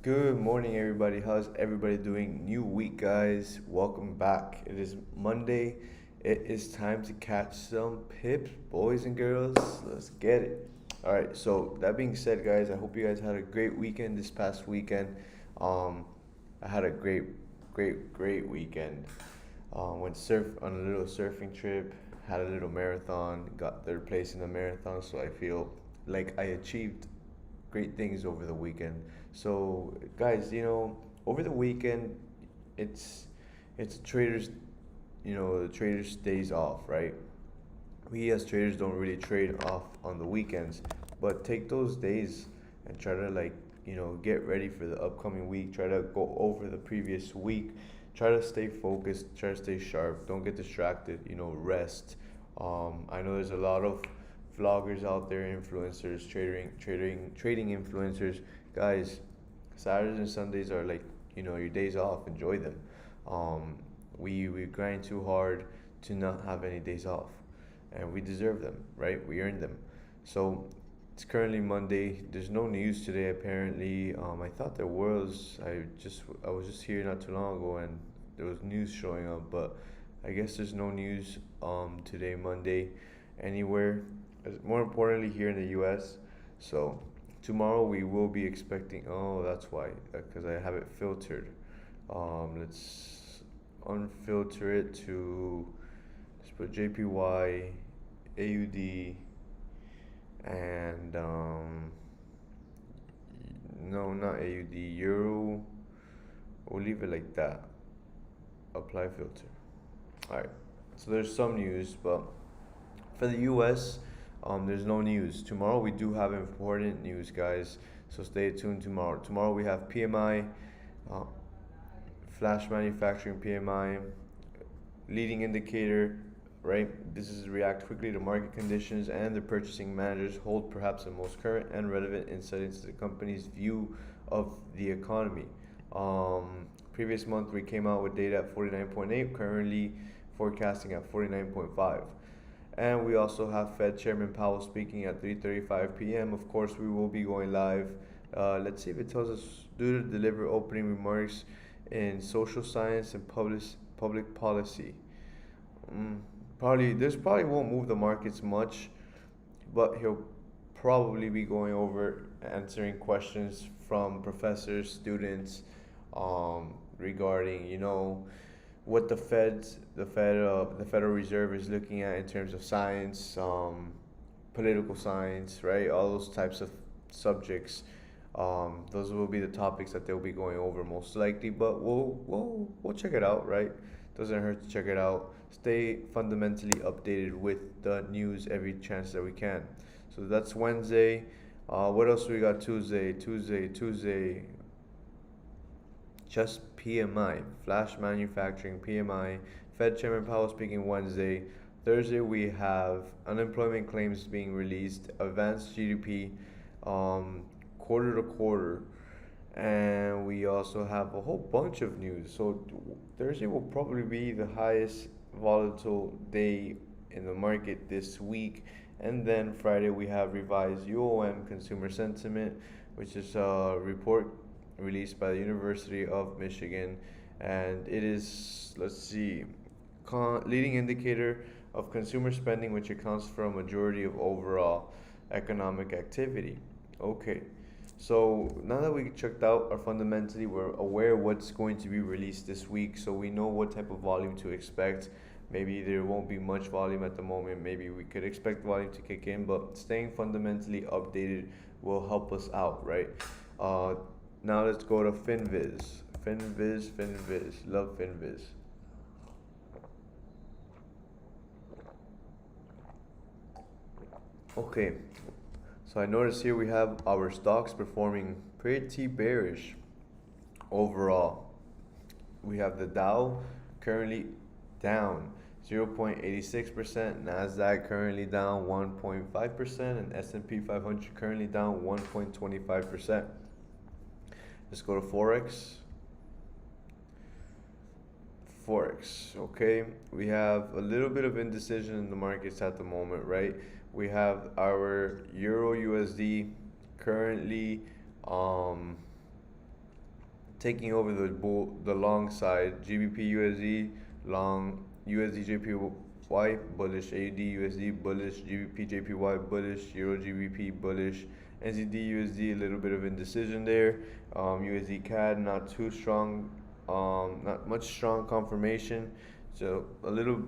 Good morning, everybody. How's everybody doing? New week, guys. Welcome back. It is Monday. It is time to catch some pips, boys and girls. Let's get it. All right. So that being said, guys, I hope you guys had a great weekend this past weekend. Um, I had a great weekend. Went surf on a little surfing trip. Had a little marathon. Got third place in the marathon. So I feel like I achieved great things over the weekend. So, guys, over the weekend, it's it's traders, the traders days off, right? We as traders don't really trade off on the weekends, but take those days and try to get ready for the upcoming week. Try to go over the previous week. Try to stay focused. Try to stay sharp. Don't get distracted. Rest. I know there's a lot of vloggers out there, influencers, trading influencers. Guys, Saturdays and Sundays are like your days off. Enjoy them. Um, we grind too hard to not have any days off, and we deserve them, right? We earned them. So it's currently Monday. There's no news today apparently. I thought there was. I was just here not too long ago, and there was news showing up, but I guess there's no news today, Monday, anywhere. More importantly, here in the U.S. So tomorrow we will be expecting. Oh, that's why, because I have it filtered. Let's unfilter it to. Let's put JPY, AUD, and no, not AUD, Euro. We'll leave it like that. Apply filter. All right. So there's some news, but for the U.S., there's no news. Tomorrow we do have important news, guys. So stay tuned tomorrow. Tomorrow we have PMI, uh, flash manufacturing PMI, leading indicator, right? This is react quickly to market conditions, and the purchasing managers hold perhaps the most current and relevant insight into the company's view of the economy. Previous month we came out with data at 49.8, currently forecasting at 49.5. And we also have Fed Chairman Powell speaking at 3:35 p.m. Of course, we will be going live. Let's see if it tells us due to deliver opening remarks in social science and public policy. Mm, Probably this probably won't move the markets much, but he'll probably be going over answering questions from professors, students, regarding what the Federal Reserve is looking at in terms of science, political science, right? All those types of subjects. Those will be the topics that they'll be going over most likely, but we'll check it out, right? Doesn't hurt to check it out. Stay fundamentally updated with the news every chance that we can. So that's Wednesday. What else we got Tuesday? Just PMI, flash manufacturing PMI, Fed Chairman Powell speaking Wednesday. Thursday we have unemployment claims being released, advanced GDP, quarter to quarter, and we also have a whole bunch of news. So Thursday will probably be the highest volatile day in the market this week. And then Friday we have revised UOM consumer sentiment, which is a report released by the University of Michigan, and it is, let's see, leading indicator of consumer spending, which accounts for a majority of overall economic activity. Okay, so now that we checked out our fundamentally, we're aware what's going to be released this week, so we know what type of volume to expect. Maybe there won't be much volume at the moment. Maybe we could expect volume to kick in, but staying fundamentally updated will help us out, right? Uh, Now let's go to FinViz. FinViz. Love FinViz. Okay, so I notice here we have our stocks performing pretty bearish overall. We have the Dow currently down 0.86%, Nasdaq currently down 1.5%, and S&P 500 currently down 1.25%. Let's go to Forex. Okay. We have a little bit of indecision in the markets at the moment, right? We have our Euro USD currently um, taking over the long side. GBP USD long, USD JPY bullish, AUD USD bullish, GBP JPY bullish, Euro GBP bullish, NZD USD a little bit of indecision there. USD CAD not too strong, not much strong confirmation, so a little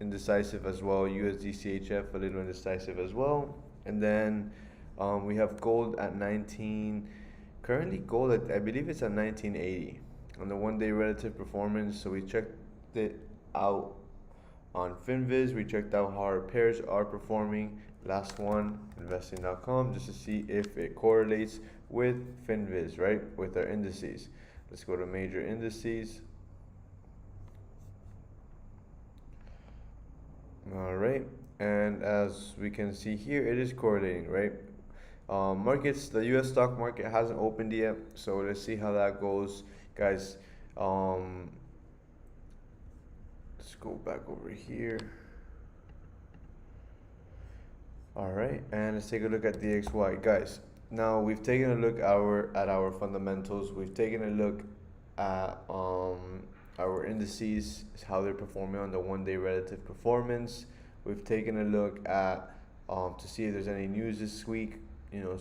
indecisive as well. USD CHF a little indecisive as well. And then we have gold at 19. Currently, gold I believe it's at 1980 on the 1 day relative performance. So we checked it out on Finviz. We checked out how our pairs are performing. Last one, investing.com, just to see if it correlates with Finviz, right? With our indices. Let's go to major indices. All right, and as we can see here, it is correlating, right? Markets, the U.S. stock market hasn't opened yet, so let's see how that goes, guys. Let's go back over here. All right, and let's take a look at DXY, guys. Now we've taken a look at our fundamentals. We've taken a look at our indices, how they're performing on the 1 day relative performance. We've taken a look at to see if there's any news this week,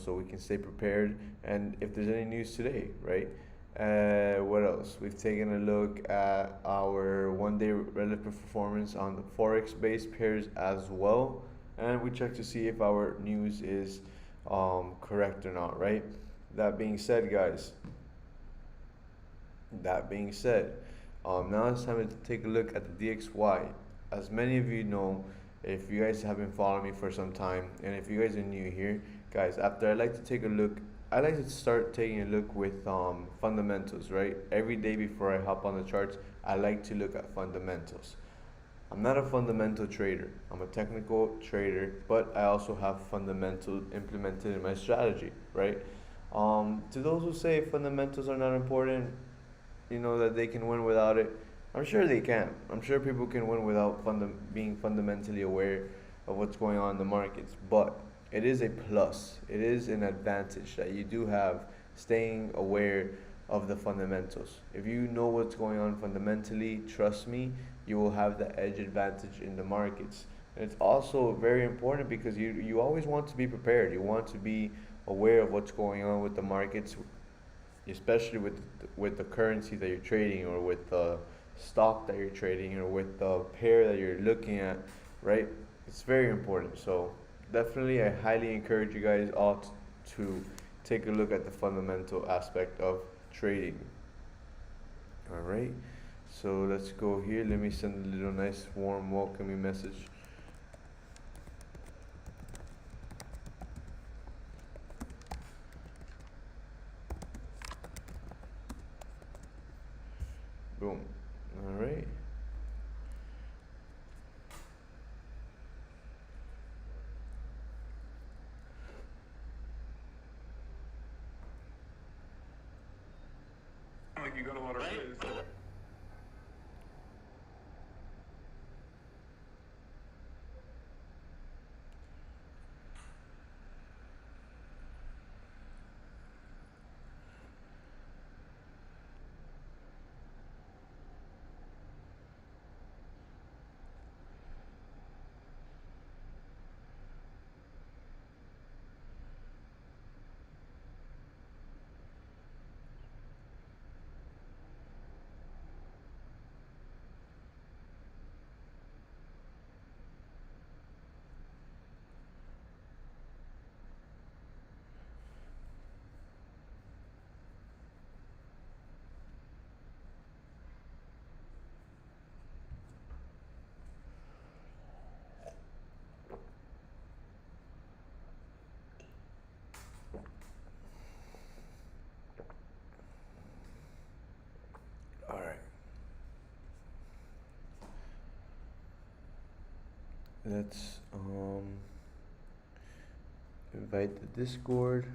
so we can stay prepared, and if there's any news today, right? What else? We've taken a look at our 1 day relative performance on the Forex based pairs as well, and we check to see if our news is correct or not, right? That being said, guys, now it's time to take a look at the DXY. As many of you know, if you guys have been following me for some time, and if you guys are new here, guys, after I like to start taking a look with fundamentals, right? Every day before I hop on the charts, I like to look at fundamentals. I'm not a fundamental trader. I'm a technical trader, but I also have fundamentals implemented in my strategy, right? To those who say fundamentals are not important, that they can win without it. I'm sure they can. I'm sure people can win without being fundamentally aware of what's going on in the markets. But it is a plus. It is an advantage that you do have staying aware of the fundamentals. If you know what's going on fundamentally, trust me, you will have the edge advantage in the markets. And it's also very important because you always want to be prepared. You want to be aware of what's going on with the markets, especially with the currency that you're trading, or with the stock that you're trading, or with the pair that you're looking at, right? It's very important. So definitely, I highly encourage you guys all to take a look at the fundamental aspect of trading. All right, so let's go here. Let me send a little nice warm welcoming message. Boom. All right. Like you got a lot of riz. All right. Let's invite the Discord.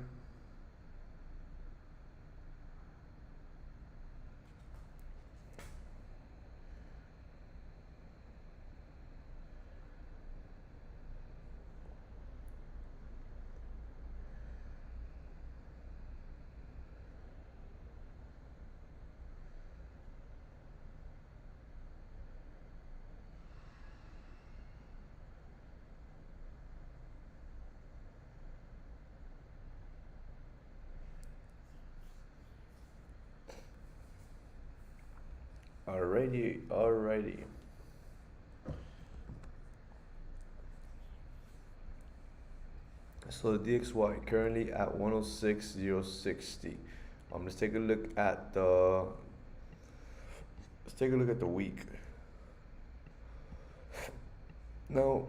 Alrighty. So the DXY currently at 106,060. Let's take a look at the week. Now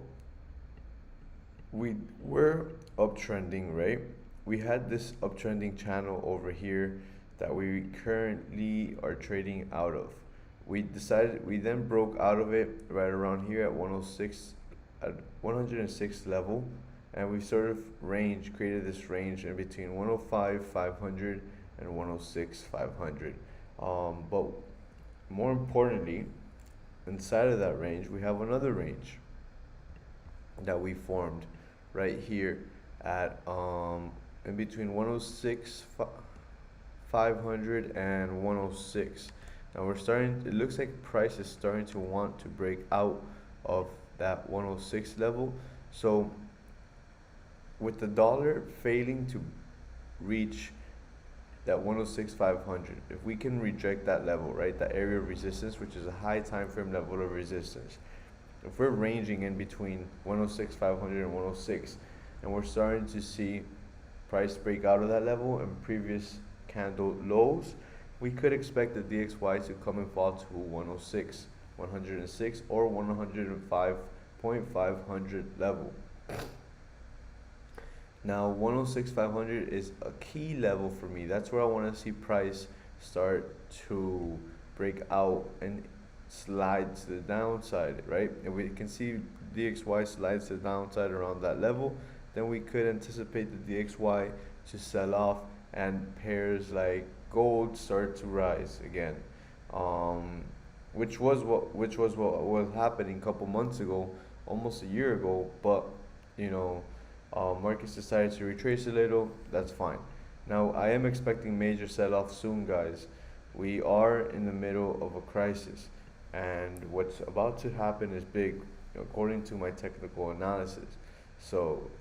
we were uptrending, right? We had this uptrending channel over here that we currently are trading out of. We then broke out of it right around here at 106, at 106 level, and we sort of created this range in between 105 500 and 106 500. But more importantly, inside of that range we have another range that we formed right here at in between 106 500 and 106. Now it looks like price is starting to want to break out of that 106 level. So with the dollar failing to reach that 106 500, if we can reject that level, right, that area of resistance, which is a high time frame level of resistance, if we're ranging in between 106 500 and 106, and we're starting to see price break out of that level and previous candle lows, we could expect the DXY to come and fall to 106 106 or 105.500 level. Now 106 500 is a key level for me. That's where I want to see price start to break out and slide to the downside, right? If we can see DXY slides to the downside around that level, then we could anticipate the DXY to sell off and pairs like gold start to rise again, which was what was happening a couple months ago, almost a year ago. But you know, markets decided to retrace a little. That's fine. Now I am expecting major sell-off soon, guys. We are in the middle of a crisis, and what's about to happen is big, according to my technical analysis. So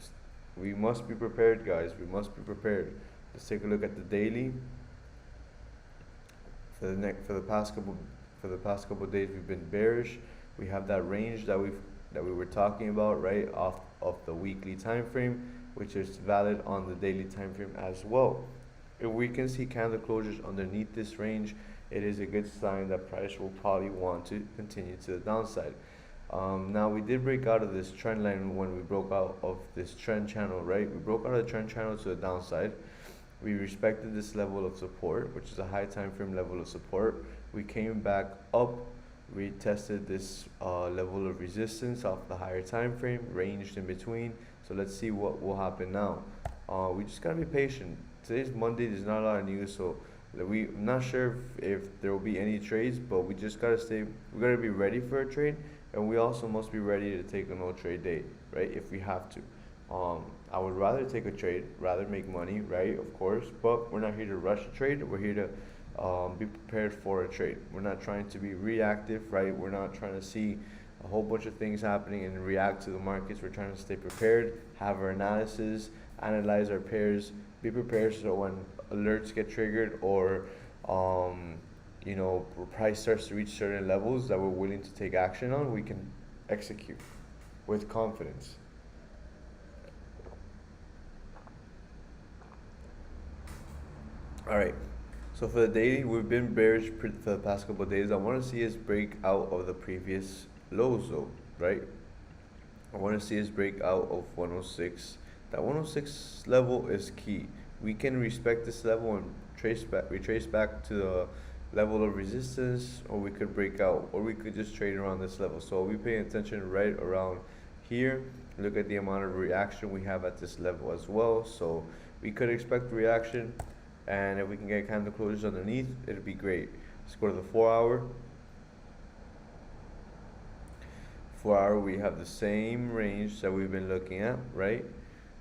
we must be prepared, guys. We must be prepared. Let's take a look at the daily. For the past couple days, we've been bearish. We have that range that we were talking about, right, off of the weekly time frame, which is valid on the daily time frame as well. If we can see candle closures underneath this range, it is a good sign that price will probably want to continue to the downside. Now we did break out of this trend line when we broke out of this trend channel, right? We broke out of the trend channel to the downside. We respected this level of support, which is a high time frame level of support. We came back up, retested this level of resistance off the higher time frame, ranged in between. So let's see what will happen now. We just gotta be patient. Today's Monday. There's not a lot of news, so I'm not sure if there will be any trades, but we just gotta we gotta be ready for a trade, and we also must be ready to take a no trade day, right? If we have to. I would rather take a trade, rather make money, right? Of course, but we're not here to rush a trade. We're here to be prepared for a trade. We're not trying to be reactive, right? We're not trying to see a whole bunch of things happening and react to the markets. We're trying to stay prepared, have our analysis, analyze our pairs, be prepared so when alerts get triggered or price starts to reach certain levels that we're willing to take action on, we can execute with confidence. All right. So for the daily, we've been bearish for the past couple of days. I want to see us break out of the previous lows, though, right? I want to see us break out of 106. That 106 level is key. We can respect this level and retrace back to the level of resistance, or we could break out, or we could just trade around this level. So we pay attention right around here. Look at the amount of reaction we have at this level as well. So we could expect reaction. And if we can get candle closures underneath, it'd be great. Let's go to the 4-hour. 4-hour, we have the same range that we've been looking at, right?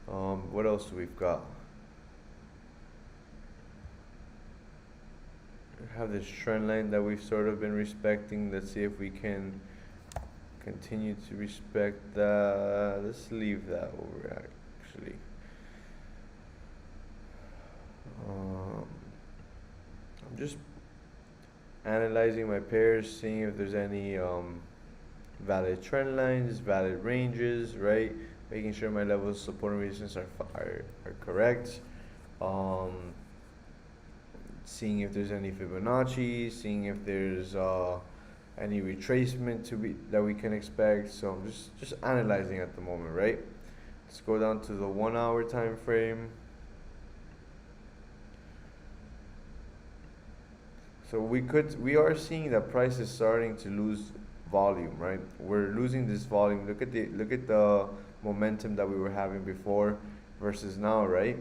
What else do we've got? We have this trend line that we've sort of been respecting. Let's see if we can continue to respect that. Let's leave that over, actually. analyzing my pairs, seeing if there's any valid trend lines, valid ranges, right? Making sure my levels of support and resistance are correct. Um, Seeing if there's any Fibonacci, seeing if there's any retracement to be that we can expect. So I'm just analyzing at the moment, right? Let's go down to the 1 hour time frame. So we are seeing that price is starting to lose volume, right? We're losing this volume. Look at the momentum that we were having before versus now, right?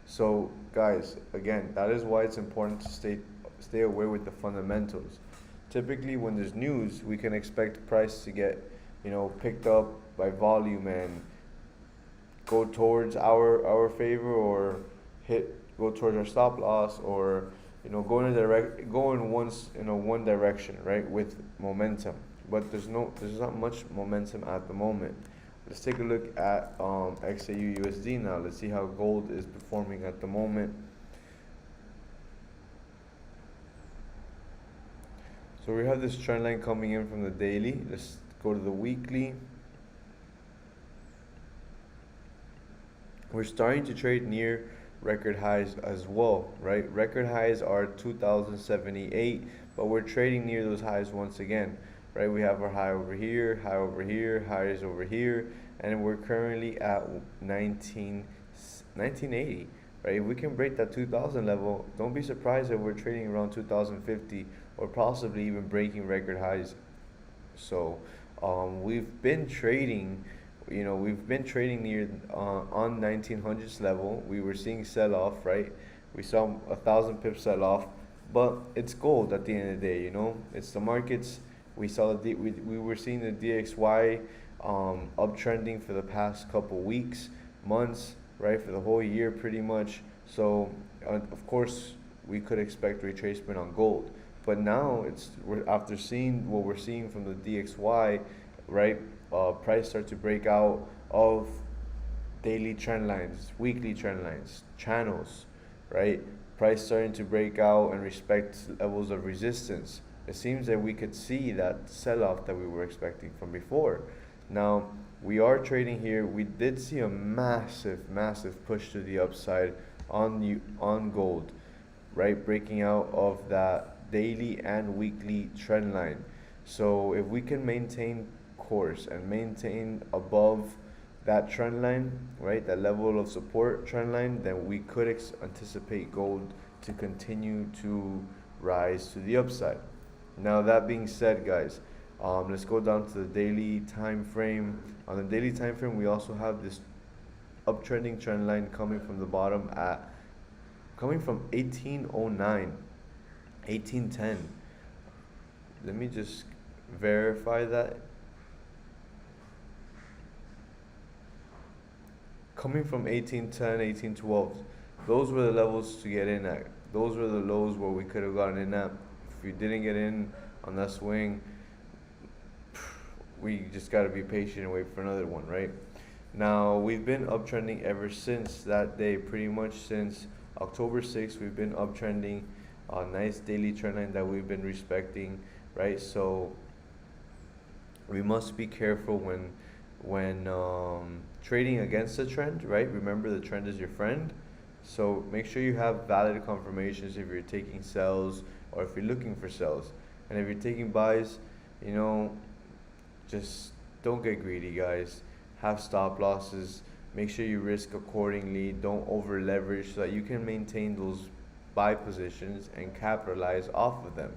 So guys, again, that is why it's important to stay aware with the fundamentals. Typically, when there's news, we can expect price to get, picked up by volume and go towards our favor, or go towards our stop loss, or go in one direction, right, with momentum. But there's not much momentum at the moment. Let's take a look at XAU USD now. Let's see how gold is performing at the moment. So we have this trend line coming in from the daily. Let's go to the weekly. We're starting to trade near record highs as well, right? Record highs are 2078, but we're trading near those highs once again, right? We have our high over here, highs over here, and we're currently at 1980, right? If we can break that 2000 level, don't be surprised if we're trading around 2050 or possibly even breaking record highs. So we've been trading near on 1900s level. We were seeing sell off, right? We saw 1,000 pips sell off, but it's gold at the end of the day. It's the markets. We were seeing the DXY uptrending for the past couple weeks, months, right, for the whole year pretty much. So of course we could expect retracement on gold, but now after seeing what we're seeing from the DXY, right, price start to break out of daily trend lines, weekly trend lines, channels, right? Price starting to break out and respect levels of resistance. It seems that we could see that sell-off that we were expecting from before. Now, we are trading here. We did see a massive, massive push to the upside on gold, right? Breaking out of that daily and weekly trend line. So if we can maintain course and maintain above that trend line, right, that level of support trend line, then we could anticipate gold to continue to rise to the upside. Now that being said, guys, let's go down to the daily time frame. On the daily time frame, we also have this uptrending trend line coming from the bottom coming from 1809, 1810. Let me just verify that. Coming from 1810, 1812, those were the levels to get in at. Those were the lows where we could have gotten in at. If you didn't get in on that swing, we just got to be patient and wait for another one, right? Now, we've been uptrending ever since that day, pretty much since October 6th. We've been uptrending a nice daily trend line that we've been respecting, right? So we must be careful when trading against the trend, right? Remember, the trend is your friend. So make sure you have valid confirmations if you're taking sells or if you're looking for sells. And if you're taking buys, just don't get greedy, guys. Have stop losses. Make sure you risk accordingly. Don't over leverage so that you can maintain those buy positions and capitalize off of them,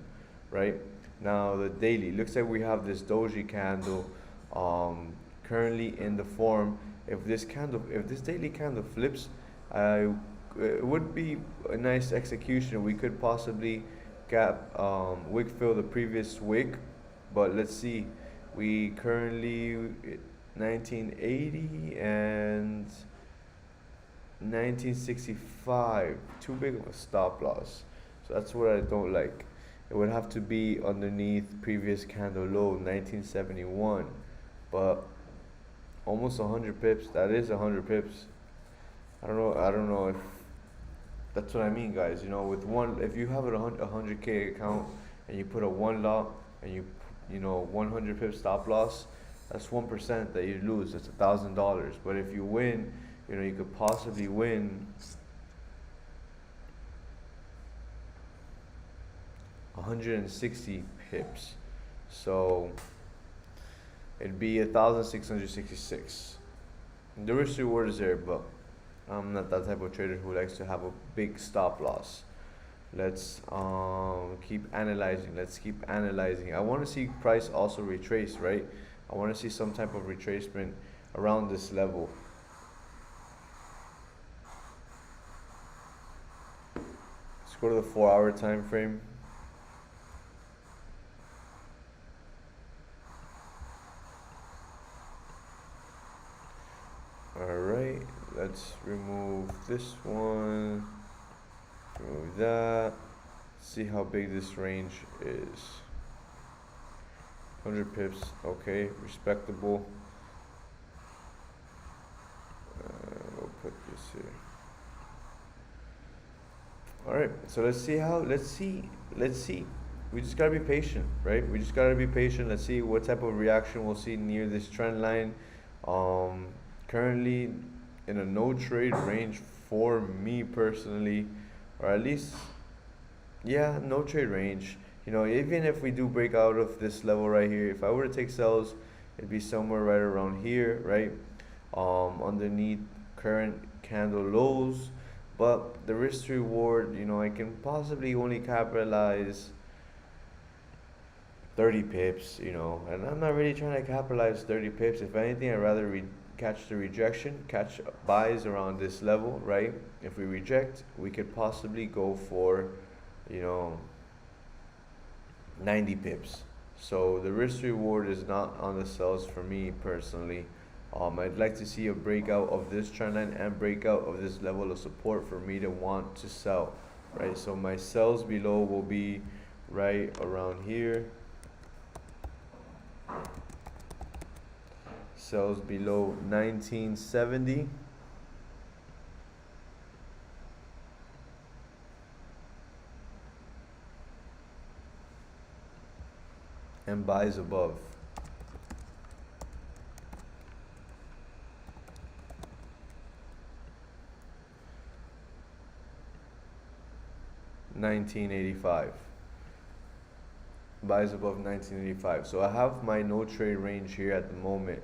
right? Now the daily looks like we have this doji candle currently in the form. If this daily candle flips, it would be a nice execution. We could possibly wick fill the previous wick, but let's see. We currently 1980 and 1965, too big of a stop loss. So that's what I don't like. It would have to be underneath previous candle low 1971, but almost 100 pips. That is 100 pips. I don't know if that's what I mean, guys. With one, if you have a 100K account and you put a one lot, and you know 100 pip stop loss, that's 1% that you lose. That's $1,000. But if you win, you know you could possibly win 160 pips. So it'd be 1,666. The risk reward is there, but I'm not that type of trader who likes to have a big stop loss. Let's keep analyzing. Let's keep analyzing. I want to see price also retrace, right? I want to see some type of retracement around this level. Let's go to the 4-hour time frame. Alright, let's remove this one, remove that, see how big this range is. 100 pips, okay, respectable. We'll put this here. Alright, so let's see. We just gotta be patient, right? We just gotta be patient. Let's see what type of reaction we'll see near this trend line. Currently in a no trade range for me personally, or at least, yeah, no trade range. You know, even if we do break out of this level right here, if I were to take sells, it'd be somewhere right around here, right? Underneath current candle lows. But the risk reward, you know, I can possibly only capitalize 30 pips, you know, and I'm not really trying to capitalize 30 pips. If anything, I'd rather catch the rejection, catch buys around this level, right? If we reject, we could possibly go for, you know, 90 pips. So the risk reward is not on the sells for me personally. I'd like to see a breakout of this trend line and breakout of this level of support for me to want to sell, right? So my sells below will be right around here. Sells below 1970. And buys above 1985. Buys above 1985. So I have my no trade range here at the moment.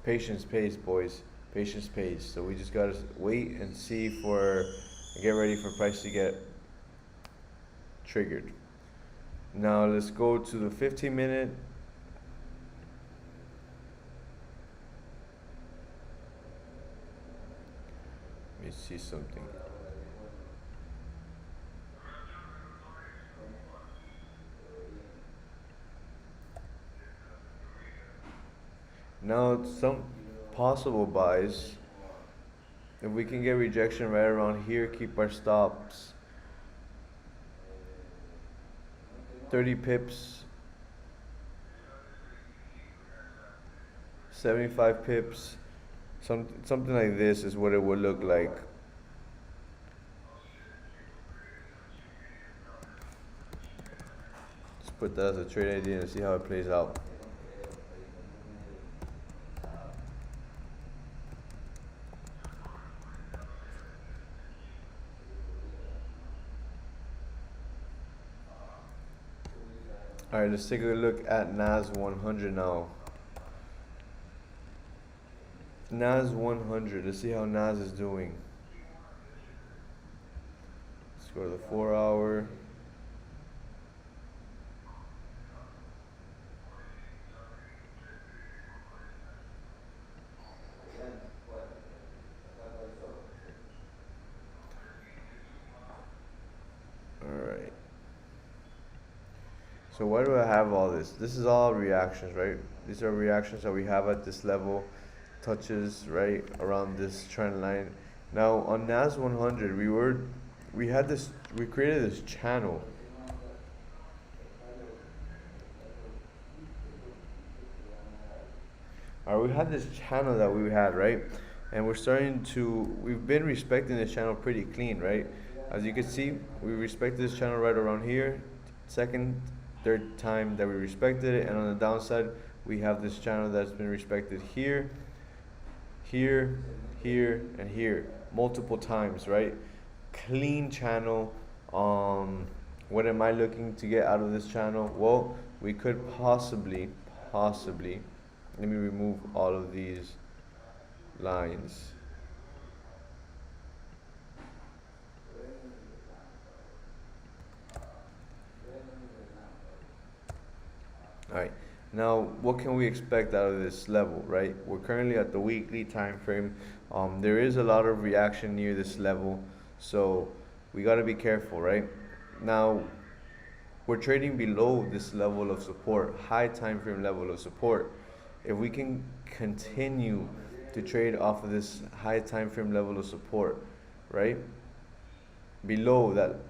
Patience pays, boys. Patience pays. So we just gotta wait and see get ready for price to get triggered. Now let's go to the 15-minute. Let me see something. Now some possible buys. If we can get rejection right around here, keep our stops. 30 pips, 75 pips, something like this is what it would look like. Let's put that as a trade idea and see how it plays out. Alright, let's take a look at NAS 100 now. NAS 100, let's see how NAS is doing. Let's go to the 4-hour. Alright. So why do I have all this? This is all reactions, right? These are reactions that we have at this level, touches right around this trend line. Now on NAS 100, we created this channel. Alright, we had this channel that we had, right? And we've been respecting this channel pretty clean, right? As you can see, we respected this channel right around here. Second, third time that we respected it, and on the downside, we have this channel that's been respected here, here, here, and here multiple times, right? Clean channel. What am I looking to get out of this channel? Well, we could possibly, let me remove all of these lines. All right, now what can we expect out of this level, right? We're currently at the weekly time frame. There is a lot of reaction near this level, so we got to be careful, right? Now, we're trading below this level of support, high time frame level of support. If we can continue to trade off of this high time frame level of support, right? Below that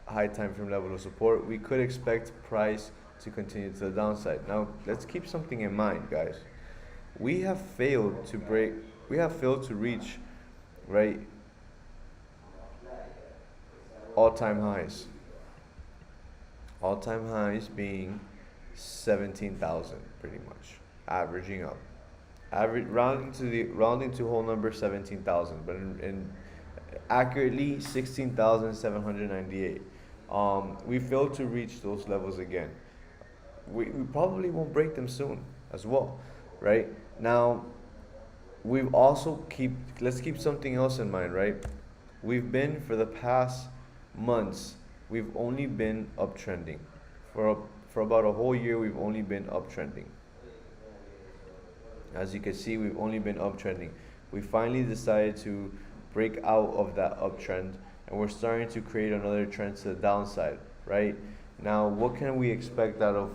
high time frame level of support, we could expect price to continue to the downside. Now, let's keep something in mind, guys. We have failed to reach, right, all-time highs. All-time highs being 17,000, pretty much, averaging up. Rounding to whole number 17,000, but in accurately 16,798. We failed to reach those levels again. We probably won't break them soon as well, right? Now, let's keep something else in mind, right? We've been, for the past months, we've only been uptrending. For about a whole year, we've only been uptrending. As you can see, we've only been uptrending. We finally decided to break out of that uptrend, and we're starting to create another trend to the downside, right? Now, what can we expect out of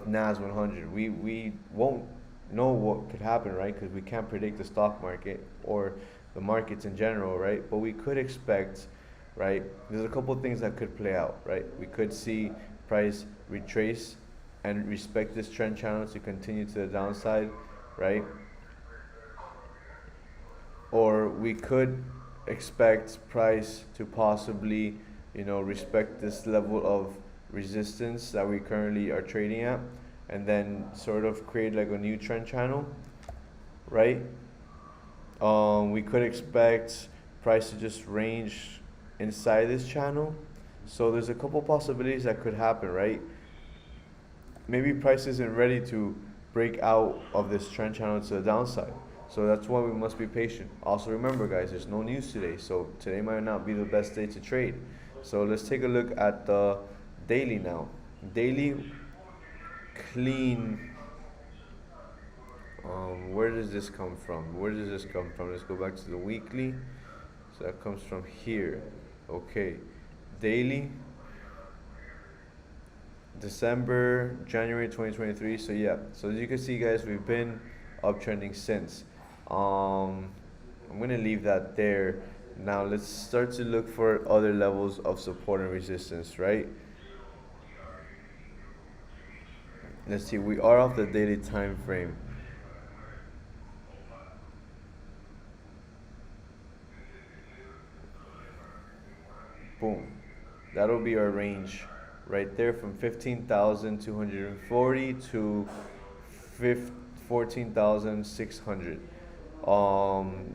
NAS 100? We won't know what could happen, right? Because we can't predict the stock market or the markets in general, right? But we could expect, right? There's a couple of things that could play out, right? We could see price retrace and respect this trend channel to continue to the downside, right? Or we could expect price to possibly, respect this level of resistance that we currently are trading at, and then sort of create like a new trend channel, right? We could expect price to just range inside this channel. So there's a couple possibilities that could happen, right? Maybe price isn't ready to break out of this trend channel to the downside. So that's why we must be patient. Also remember, guys, there's no news today. So today might not be the best day to trade. So let's take a look at the daily now. Daily, clean. Where does this come from? Let's go back to the weekly. So that comes from here. Okay. Daily. January 2023. So yeah. So as you can see, guys, we've been uptrending since. I'm gonna leave that there. Now let's start to look for other levels of support and resistance, right? Let's see, we are off the daily time frame. Boom. That'll be our range right there, from 15,240 to 14,600.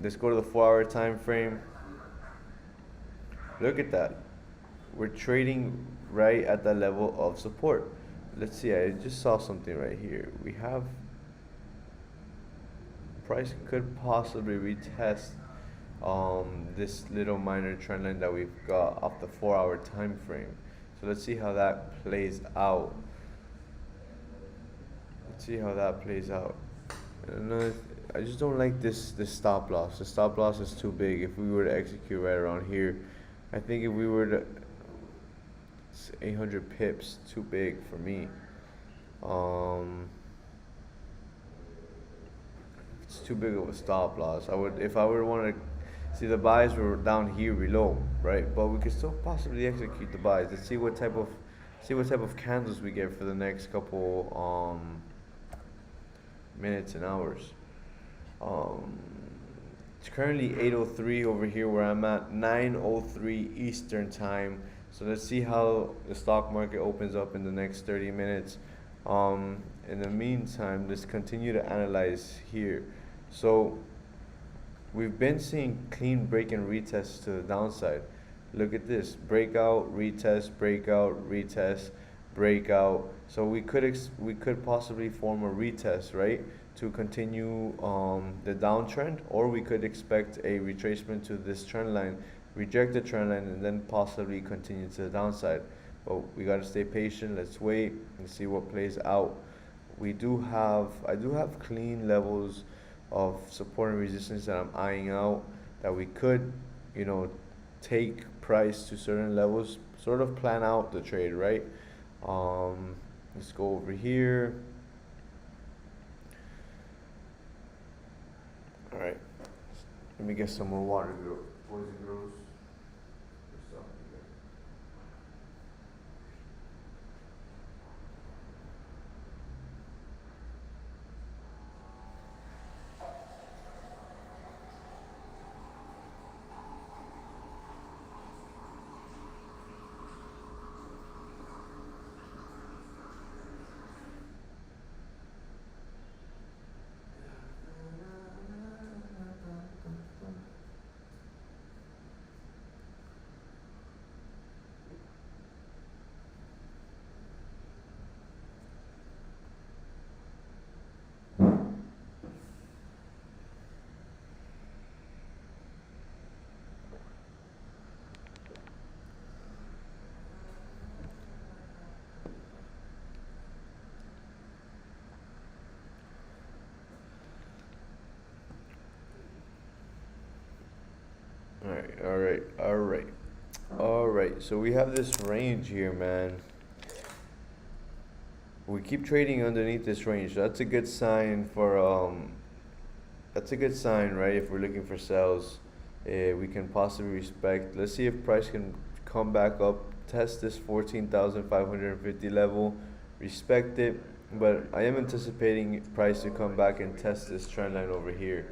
Let's go to the 4-hour time frame. Look at that. We're trading right at that level of support. Let's see, I just saw something right here. We have price could possibly retest this little minor trend line that we've got off the 4-hour time frame. So let's see how that plays out. And I just don't like this stop loss. The stop loss is too big. If we were to execute right around here, I think if we were to, it's 800 pips, too big for me. It's too big of a stop loss. If I would want to see, the buys were down here below, right? But we could still possibly execute the buys. Let's see what type of candles we get for the next couple minutes and hours. It's currently 8:03 over here where I'm at, 9:03 Eastern time. So let's see how the stock market opens up in the next 30 minutes. In the meantime, let's continue to analyze here. So we've been seeing clean break and retests to the downside. Look at this: breakout, retest, breakout, retest, breakout. So we could possibly form a retest, right, to continue the downtrend, or we could expect a retracement to this trend line, reject the trend line, and then possibly continue to the downside. But we gotta stay patient. Let's wait and see what plays out. I do have clean levels of support and resistance that I'm eyeing out, that we could, you know, take price to certain levels, sort of plan out the trade, right? Let's go over here. All right, let me get some more water, boys and girls. All right, all right, all right, all right. So we have this range here, man. We keep trading underneath this range. That's a good sign for That's a good sign, right? If we're looking for sales, we can possibly respect. Let's see if price can come back up, test this 14,550 level, respect it. But I am anticipating price to come back and test this trend line over here.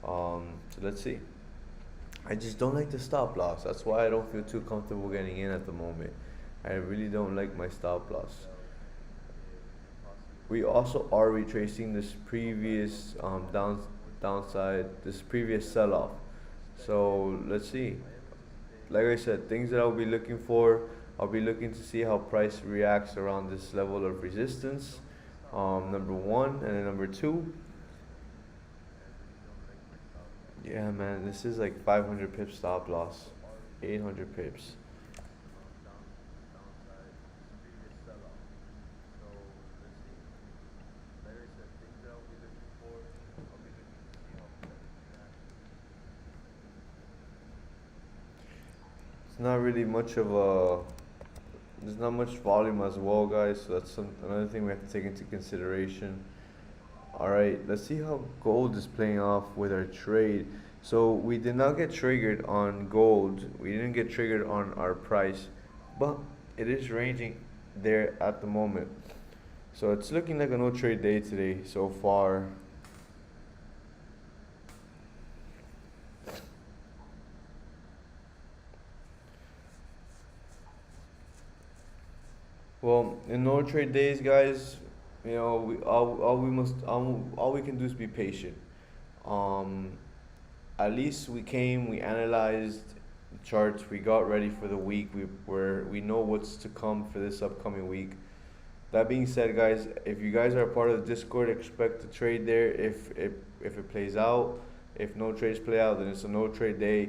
So let's see. I just don't like the stop loss. That's why I don't feel too comfortable getting in at the moment. I really don't like my stop loss. We also are retracing this previous downside, this previous sell-off. So let's see. Like I said, things that I'll be looking for, I'll be looking to see how price reacts around this level of resistance. Number one, and then number two. Yeah, man, this is like 500 pips stop loss, 800 pips. It's not really much of a, there's not much volume as well, guys. So that's another thing we have to take into consideration. All right, let's see how gold is playing off with our trade. So we did not get triggered on gold. We didn't get triggered on our price, but it is ranging there at the moment. So it's looking like a no trade day today so far. Well, in no trade days, guys, you know, all we can do is be patient. Um, at least we came, we analyzed the charts, we got ready for the week. We know what's to come for this upcoming week. That being said, guys, if you guys are a part of the Discord, expect to trade there. If it plays out, if no trades play out, then it's a no trade day.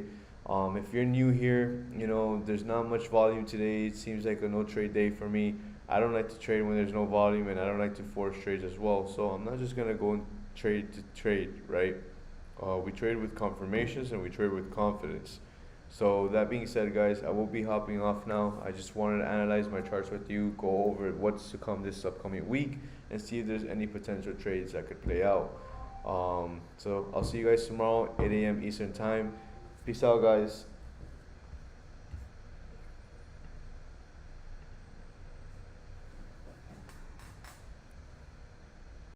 If you're new here, you know there's not much volume today. It seems like a no trade day for me. I don't like to trade when there's no volume, and I don't like to force trades as well. So I'm not just gonna go and trade to trade, right? We trade with confirmations and we trade with confidence. So that being said, guys, I will be hopping off now. I just wanted to analyze my charts with you, go over what's to come this upcoming week, and see if there's any potential trades that could play out. So I'll see you guys tomorrow, 8 a.m. Eastern time. Peace out, guys.